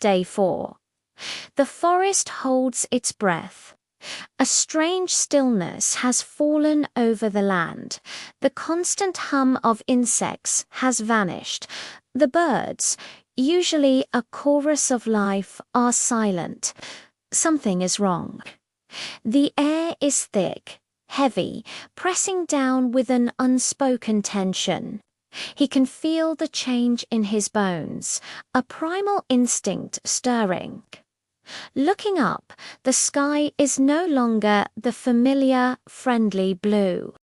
Day 4. The forest holds its breath. A strange stillness has fallen over the land. The constant hum of insects has vanished. The birds, usually a chorus of life, are silent. Something is wrong. The air is thick, heavy, pressing down with an unspoken tension. He can feel the change in his bones, a primal instinct stirring. Looking up, the sky is no longer the familiar, friendly blue.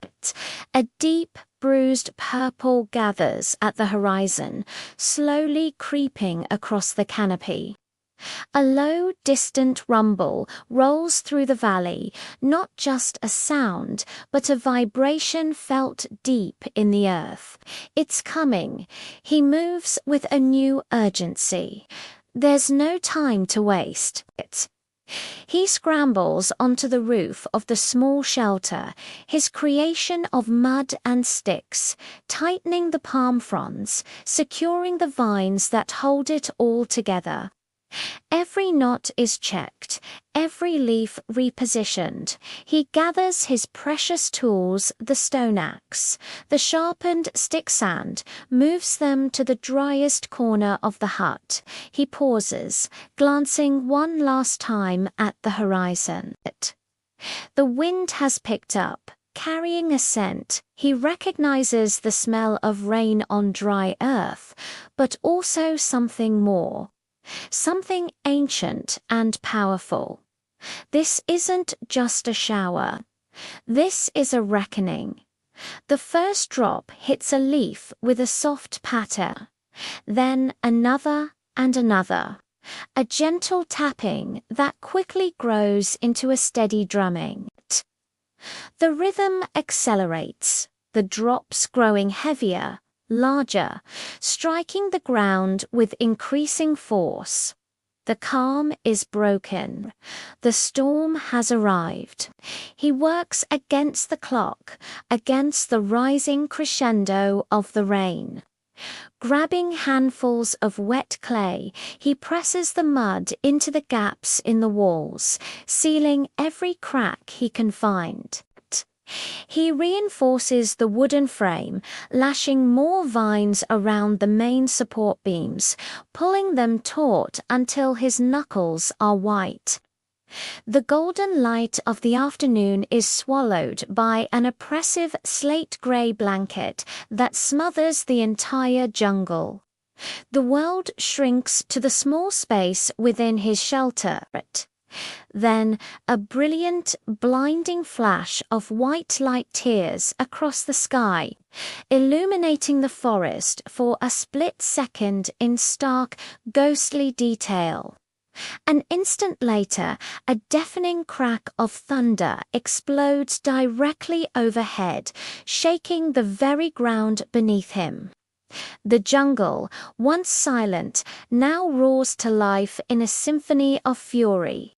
A deep, bruised purple gathers at the horizon, slowly creeping across the canopy. A low, distant rumble rolls through the valley, not just a sound, but a vibration felt deep in the earth. It's coming. He moves with a new urgency. There's no time to waste. He scrambles onto the roof of the small shelter, his creation of mud and sticks, tightening the palm fronds, securing the vines that hold it all together. Every knot is checked, every leaf repositioned. He gathers his precious tools, the stone axe, the sharpened stick sand, moves them to the driest corner of the hut. He pauses, glancing one last time at the horizon. The wind has picked up, carrying a scent. He recognizes the smell of rain on dry earth, but also something more. Something ancient and powerful. This isn't just a shower. This is a reckoning. The first drop hits a leaf with a soft patter, then another and another. A gentle tapping that quickly grows into a steady drumming. The rhythm accelerates, the drops growing heavier, larger, striking the ground with increasing force. The calm is broken. The storm has arrived. He works against the clock, against the rising crescendo of the rain. Grabbing handfuls of wet clay, he presses the mud into the gaps in the walls, sealing every crack he can find. He reinforces the wooden frame, lashing more vines around the main support beams, pulling them taut until his knuckles are white. The golden light of the afternoon is swallowed by an oppressive slate-grey blanket that smothers the entire jungle. The world shrinks to the small space within his shelter. Then a brilliant, blinding flash of white light tears across the sky, illuminating the forest for a split second in stark, ghostly detail. An instant later, a deafening crack of thunder explodes directly overhead, shaking the very ground beneath him. The jungle, once silent, now roars to life in a symphony of fury.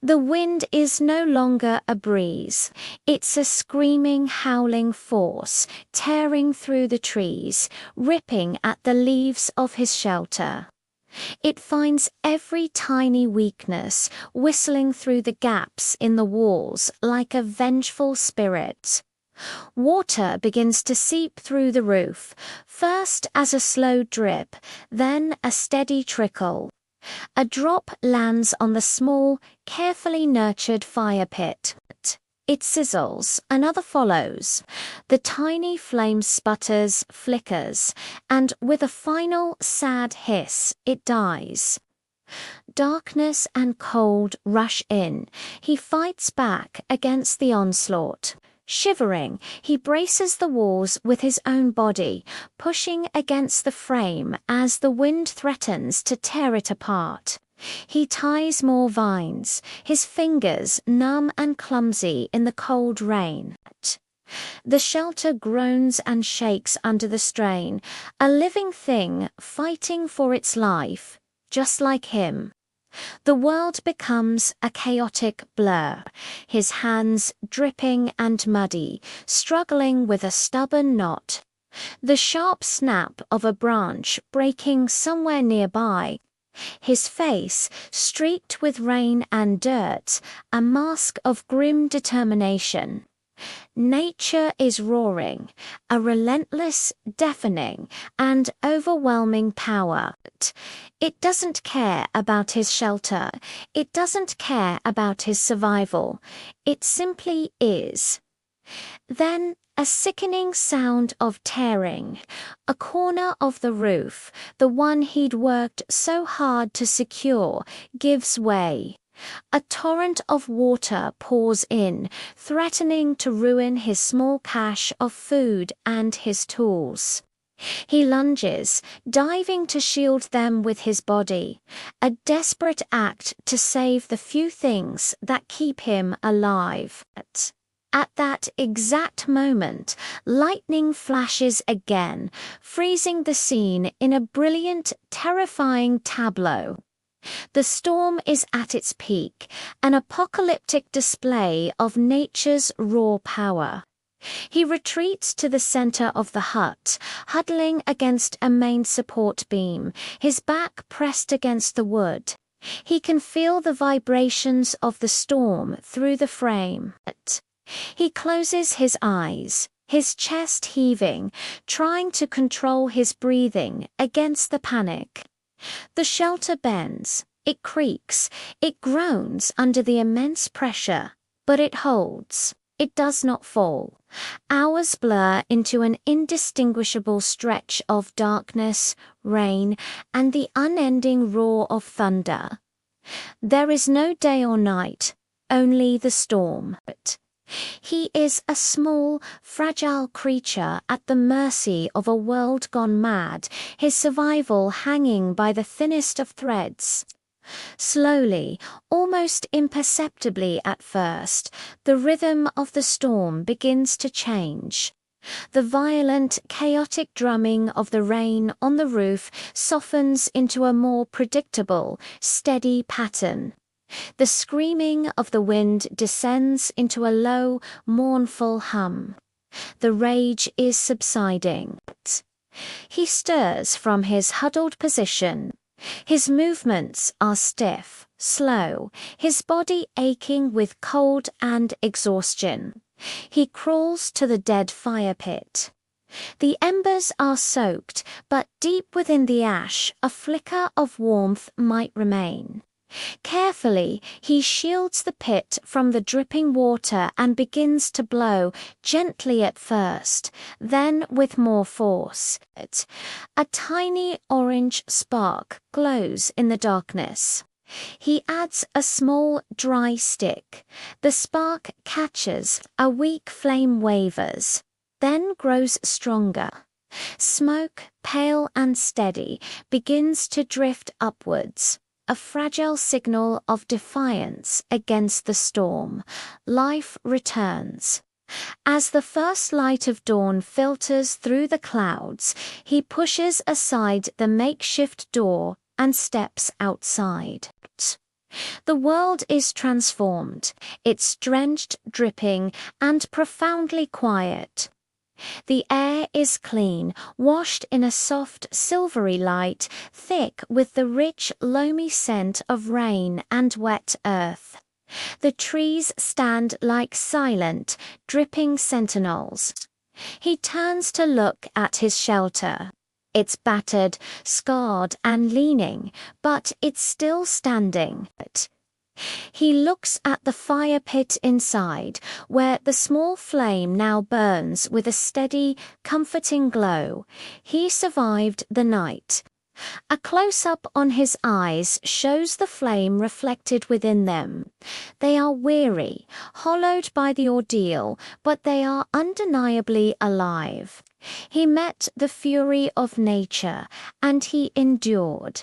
The wind is no longer a breeze. It's a screaming, howling force, tearing through the trees, ripping at the leaves of his shelter. It finds every tiny weakness, whistling through the gaps in the walls like a vengeful spirit. Water begins to seep through the roof, first as a slow drip, then a steady trickle. A drop lands on the small, carefully nurtured fire pit. It sizzles, another follows. The tiny flame sputters, flickers, and with a final sad hiss, it dies. Darkness and cold rush in. He fights back against the onslaught. Shivering, he braces the walls with his own body, pushing against the frame as the wind threatens to tear it apart. He ties more vines, his fingers numb and clumsy in the cold rain. The shelter groans and shakes under the strain, a living thing fighting for its life, just like him. The world becomes a chaotic blur, his hands dripping and muddy, struggling with a stubborn knot. The sharp snap of a branch breaking somewhere nearby His face, streaked with rain and dirt, a mask of grim determination. Nature is roaring, a relentless, deafening, and overwhelming power. It doesn't care about his shelter. It doesn't care about his survival. It simply is. Then a sickening sound of tearing. A corner of the roof, the one he'd worked so hard to secure, gives way. A torrent of water pours in, threatening to ruin his small cache of food and his tools. He lunges, diving to shield them with his body, a desperate act to save the few things that keep him alive. At that exact moment, lightning flashes again, freezing the scene in a brilliant, terrifying tableau. The storm is at its peak, an apocalyptic display of nature's raw power. He retreats to the center of the hut, huddling against a main support beam, his back pressed against the wood. He can feel the vibrations of the storm through the frame. He closes his eyes, his chest heaving, trying to control his breathing against the panic. The shelter bends, it creaks, it groans under the immense pressure, but it holds. It does not fall. Hours blur into an indistinguishable stretch of darkness, rain, and the unending roar of thunder. There is no day or night, only the storm. He is a small, fragile creature at the mercy of a world gone mad, his survival hanging by the thinnest of threads. Slowly, almost imperceptibly at first, the rhythm of the storm begins to change. The violent, chaotic drumming of the rain on the roof softens into a more predictable, steady pattern. The screaming of the wind descends into a low, mournful hum. The rage is subsiding. He stirs from his huddled position. His movements are stiff, slow, his body aching with cold and exhaustion. He crawls to the dead fire pit. The embers are soaked, but deep within the ash, a flicker of warmth might remain. Carefully, he shields the pit from the dripping water and begins to blow, gently at first, then with more force. A tiny orange spark glows in the darkness. He adds a small, dry stick. The spark catches, a weak flame wavers, then grows stronger. Smoke, pale and steady, begins to drift upwards. A fragile signal of defiance against the storm. Life returns. As the first light of dawn filters through the clouds, he pushes aside the makeshift door and steps outside. The world is transformed. It's drenched, dripping, and profoundly quiet. The air is clean, washed in a soft, silvery light, thick with the rich, loamy scent of rain and wet earth. The trees stand like silent, dripping sentinels. He turns to look at his shelter. It's battered, scarred, and leaning, but it's still standing. He looks at the fire pit inside, where the small flame now burns with a steady, comforting glow. He survived the night. A close-up on his eyes shows the flame reflected within them. They are weary, hollowed by the ordeal, but they are undeniably alive. He met the fury of nature, and he endured.